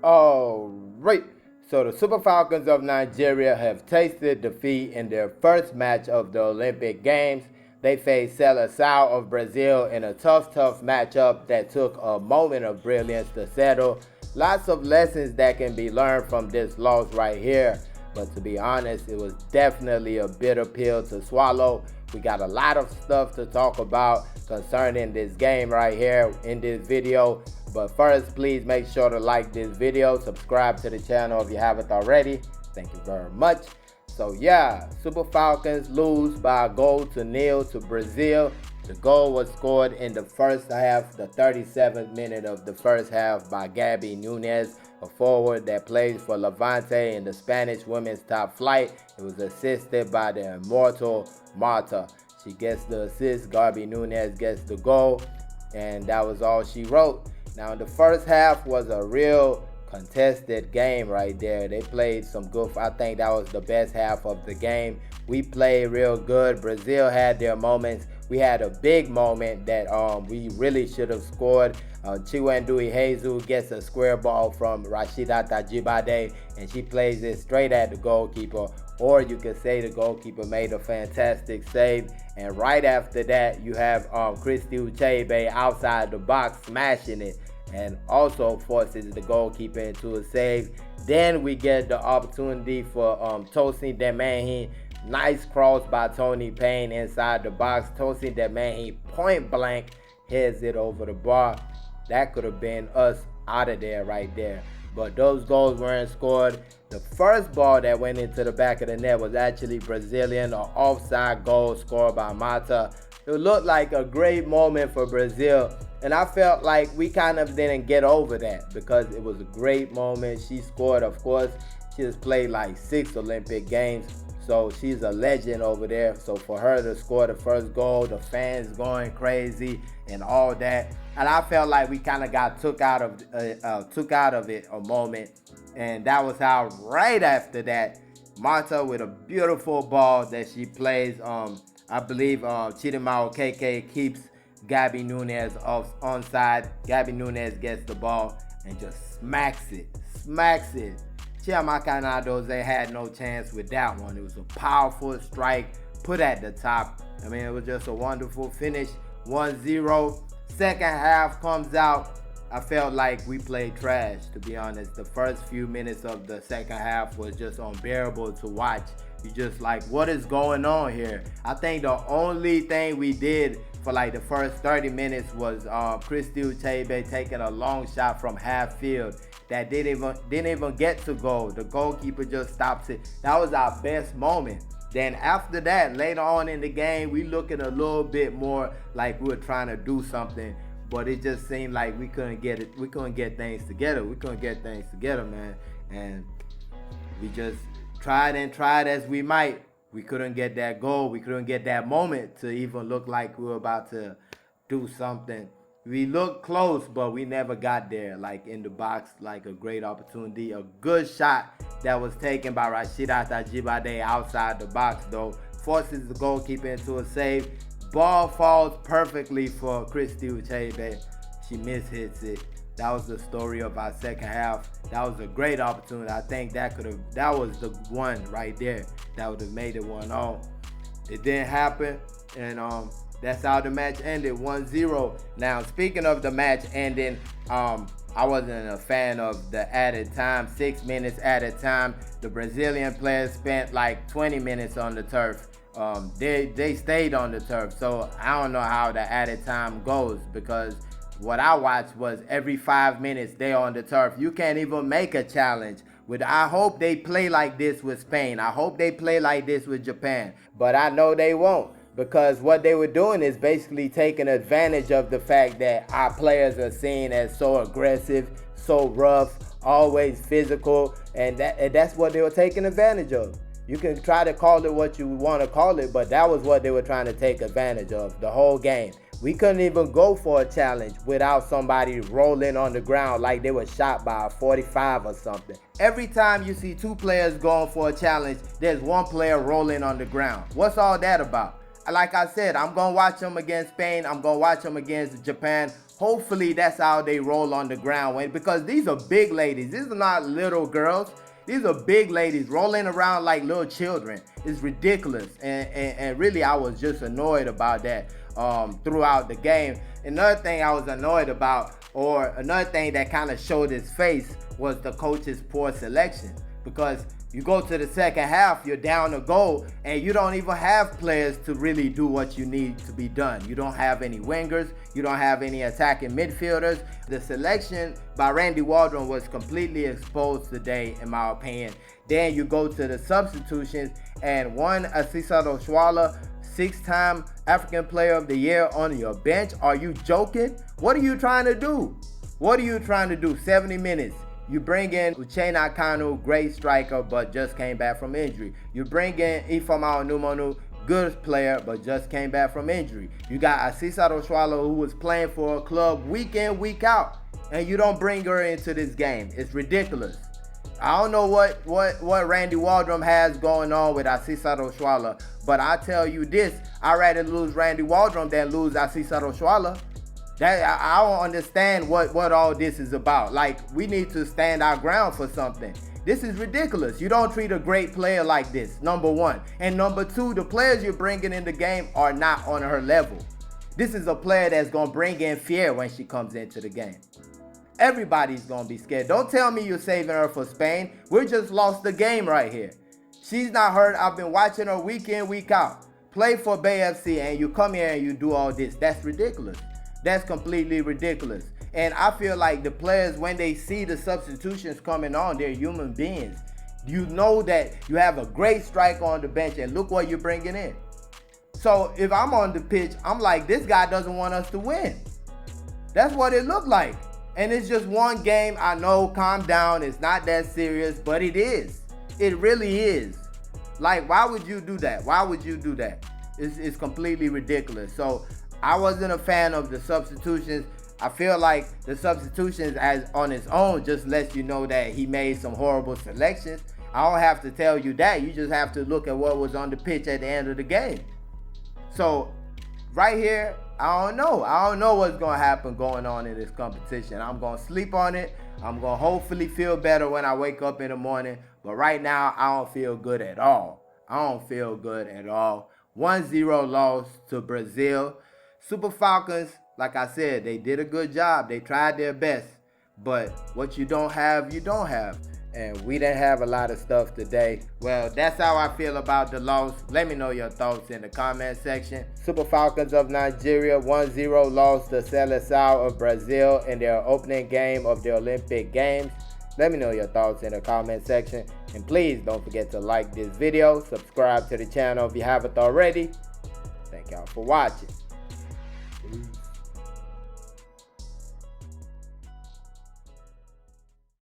All right. So the Super Falcons of Nigeria have tasted defeat in their first match of the Olympic Games. They faced Seleção of Brazil in a tough matchup that took a moment of brilliance to settle. Lots of lessons that can be learned from this loss right here. But to be honest, it was definitely a bitter pill to swallow. We got a lot of stuff to talk about concerning this game right here in this video. But first, please make sure to like this video, subscribe to the channel if you haven't already. Thank you very much. So yeah, Super Falcons lose by a goal to nil to Brazil. The goal was scored in the first half, the 37th minute of the first half by Gabi Nunes, a forward that plays for Levante in the Spanish women's top flight. It was assisted by the immortal Marta. She gets the assist, Gabi Nunes gets the goal, and that was all she wrote. Now, the first half was a real contested game right there. They played some good. I think that was the best half of the game. We played real good. Brazil had their moments. We had a big moment that we really should have scored. Chiwendui Jesus gets a square ball from Rashida Tajibade, and she plays it straight at the goalkeeper. Or you could say the goalkeeper made a fantastic save. And right after that, you have Christy Uchebe outside the box smashing it, and also forces the goalkeeper into a save. Then we get the opportunity for Tosin Demanhi. Nice cross by Tony Payne inside the box. Tosin Demanhi point blank heads it over the bar. That could have been us out of there right there. But those goals weren't scored. The first ball that went into the back of the net was actually Brazilian, an offside goal scored by Mata. It looked like a great moment for Brazil, and I felt like we kind of didn't get over that because it was a great moment. She scored, of course. She has played like 6 Olympic Games, so she's a legend over there. So for her to score the first goal, the fans going crazy and all that, and I felt like we kind of got took out of it a moment. And that was how right after that, Marta with a beautiful ball that she plays. I believe Chidima Okeke keeps Gabi Nunes onside. Gabi Nunes gets the ball and just smacks it. Chiamaka Nnadozie had no chance with that one. It was a powerful strike put at the top. I mean, it was just a wonderful finish. 1-0. Second half comes out. I felt like we played trash, to be honest. The first few minutes of the second half was just unbearable to watch. You just like, what is going on here? I think the only thing we did for like the first 30 minutes was Christy Uchebe taking a long shot from half field that didn't even get to goal. The goalkeeper just stops it. That was our best moment. Then after that, later on in the game, we looking a little bit more like we were trying to do something. But it just seemed like we couldn't get it. We couldn't get things together. Man. And we just tried as we might. We couldn't get that goal. We couldn't get that moment to even look like we were about to do something. We looked close, but we never got there. Like in the box, like a great opportunity. A good shot that was taken by Rashida Tajibade outside the box, though. Forces the goalkeeper into a save. Ball falls perfectly for Christy Uchebe. She mishits it. That was the story of our second half. That was a great opportunity. I think that was the one right there that would have made it 1-0. It didn't happen, and that's how the match ended, 1-0. Now, speaking of the match ending, I wasn't a fan of the added time, 6 minutes added time. The Brazilian players spent like 20 minutes on the turf. They stayed on the turf, so I don't know how the added time goes, because what I watched was every 5 minutes they on the turf. You can't even make a challenge. I hope they play like this with Spain. I hope they play like this with Japan, but I know they won't, because what they were doing is basically taking advantage of the fact that our players are seen as so aggressive, so rough, always physical, and that's what they were taking advantage of. You can try to call it what you want to call it, but that was what they were trying to take advantage of the whole game. We couldn't even go for a challenge without somebody rolling on the ground like they were shot by a 45 or something. Every time you see 2 players going for a challenge, there's 1 player rolling on the ground. What's all that about? Like I said, I'm going to watch them against Spain. I'm going to watch them against Japan. Hopefully that's how they roll on the ground, because these are big ladies. These are not little girls. These are big ladies rolling around like little children. It's ridiculous. And really, I was just annoyed about that throughout the game. Another thing I was annoyed about, or another thing that kind of showed his face, was the coach's poor selection. Because you go to the second half, you're down a goal, and you don't even have players to really do what you need to be done. You don't have any wingers. You don't have any attacking midfielders. The selection by Randy Waldron was completely exposed today, in my opinion. Then you go to the substitutions, and one Asisa Oshoala, 6-time African Player of the Year, on your bench. Are you joking? What are you trying to do? What are you trying to do? 70 minutes. You bring in Uchenna Kanu, great striker, but just came back from injury. You bring in Ifeoma Onumonu, good player, but just came back from injury. You got Asisa Oshoala, who was playing for a club week in, week out, and you don't bring her into this game. It's ridiculous. I don't know what Randy Waldron has going on with Asisa Oshoala, but I tell you this, I'd rather lose Randy Waldron than lose Asisa Oshoala. That I don't understand what all this is about. Like, we need to stand our ground for something. This is ridiculous. You don't treat a great player like this, number one. And number two, the players you're bringing in the game are not on her level. This is a player that's going to bring in fear when she comes into the game. Everybody's going to be scared. Don't tell me you're saving her for Spain. We just lost the game right here. She's not hurt. I've been watching her week in, week out. Play for Bay FC, and you come here and you do all this. That's ridiculous. That's completely ridiculous. And I feel like the players, when they see the substitutions coming on, they're human beings. You know that you have a great striker on the bench, and look what you're bringing in. So if I'm on the pitch, I'm like, this guy doesn't want us to win. That's what it looked like. And it's just one game. I know, calm down. It's not that serious, but it is. It really is. Like, why would you do that? Why would you do that? It's completely ridiculous. So I wasn't a fan of the substitutions. I feel like the substitutions as on its own just lets you know that he made some horrible selections. I don't have to tell you that. You just have to look at what was on the pitch at the end of the game. So right here, I don't know. I don't know what's going to happen going on in this competition. I'm going to sleep on it. I'm going to hopefully feel better when I wake up in the morning. But right now, I don't feel good at all. I don't feel good at all. 1-0 loss to Brazil. Super Falcons, like I said, they did a good job. They tried their best. But what you don't have, you don't have. And we didn't have a lot of stuff today. Well, that's how I feel about the loss. Let me know your thoughts in the comment section. Super Falcons of Nigeria 1-0 lost to Seleção of Brazil in their opening game of the Olympic Games. Let me know your thoughts in the comment section. And please don't forget to like this video. Subscribe to the channel if you haven't already. Thank y'all for watching. Peace.